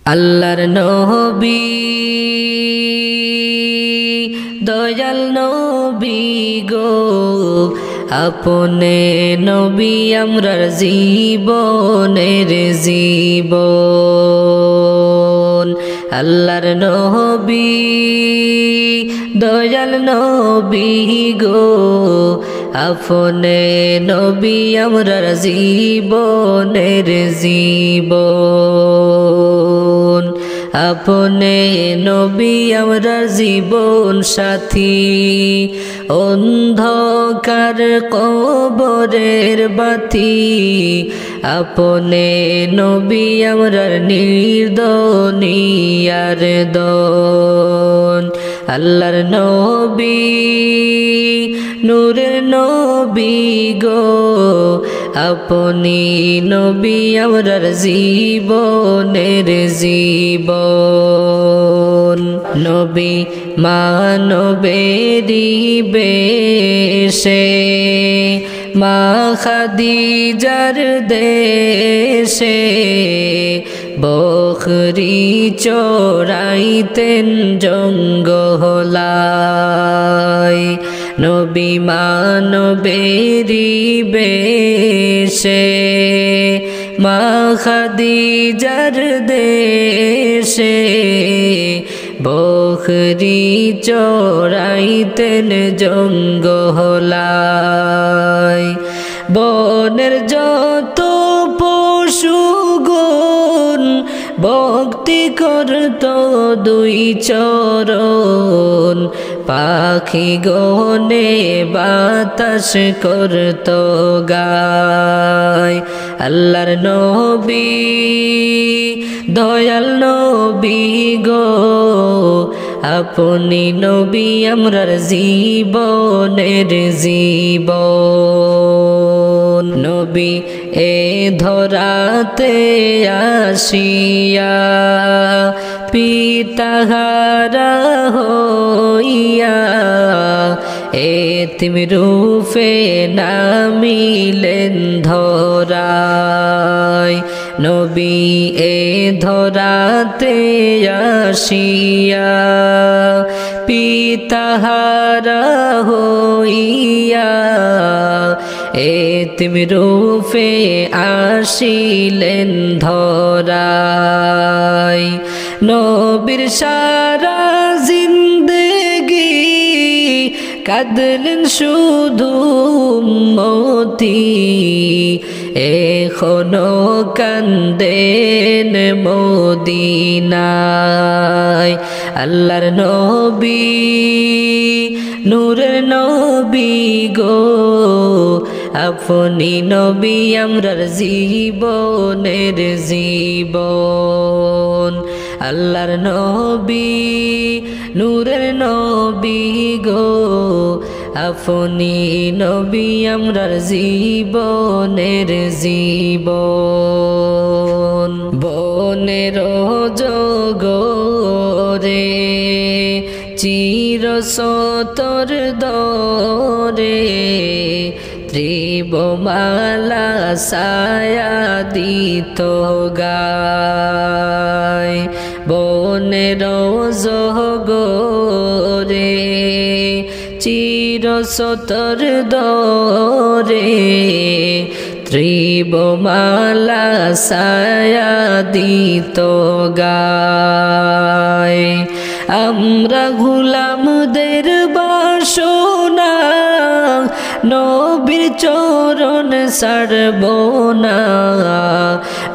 আল্লাহর নবী দয়াল নবী গো আপনে নবী আমরার জীবনের জীবন আল্লাহর নবী দয়াল নবী গো আপনে নবী আমরার জীবনের জীবন আপনে নবী আমরার জীবন সাথী অন্ধকার কবরের বাতি আপনে নবী আমরার নির্দনিয়ার দন আল্লাহর নবী নূরের নবী গো আপনি নবী আমরার জীবনের জীবন নবী মানবেরি বেশে মা খাদিজার দেশে বকরি চড়াইতেন জঙ্গলায় নবী মানবেরি বেশে মা খাদিজার দেশে বকরি চড়াইতেন জঙ্গলায় বনের যত পশুগণ ভক্তি করত দুই চরণ পাখি গনে বাতাস করত গায় আল্লাহর নবী দয়াল নবী গো আপনি নবী আমরার জীবনের জীবন নবী এ ধরাতে আসিয়া পিতাহারা হইয়া এতিম রূপে নামিলেন ধরায় নবী এ ধরাতে আসিয়া পিতাহারা হইয়া এতিম রূপে আসিলেন ধরায় নবীর সারা জিন্দেগি কাঁদলেন শুধু উম্মতি এখনো কান্দেন মদিনায় আল্লাহর নবী নূরের নবী গো আপনি নবী আমরার জীবনের জীবন আল্লাহর নবী নূরের নবী গো আপনি নবী আমরার জীবনের জীবন বনের জগরে চিরসতর দরে ত্রিবমালা ছায়া দিত গায় বনের জগরে চিরসতর দরে ত্রিবমালা ছায়া দিত গায় আমরা গোলামদের বাসনা নবীর চরণ ছাড়ব না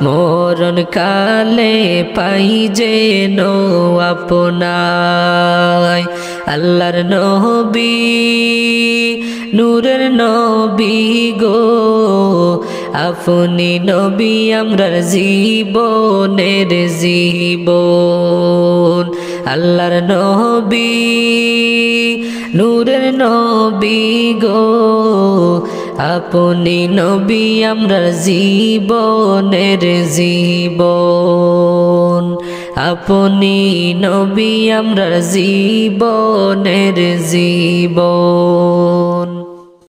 মরণ কালে পাই যেন আপনায় আল্লাহর নবী নূরের নবী গো আপনি নবী আমরার জীবনের জীবন আল্লাহর নবী নূরের নবী গো আপনি নবী আমরার জীবনের জীবন আপনি নবী আমরার জীবনের জীবন।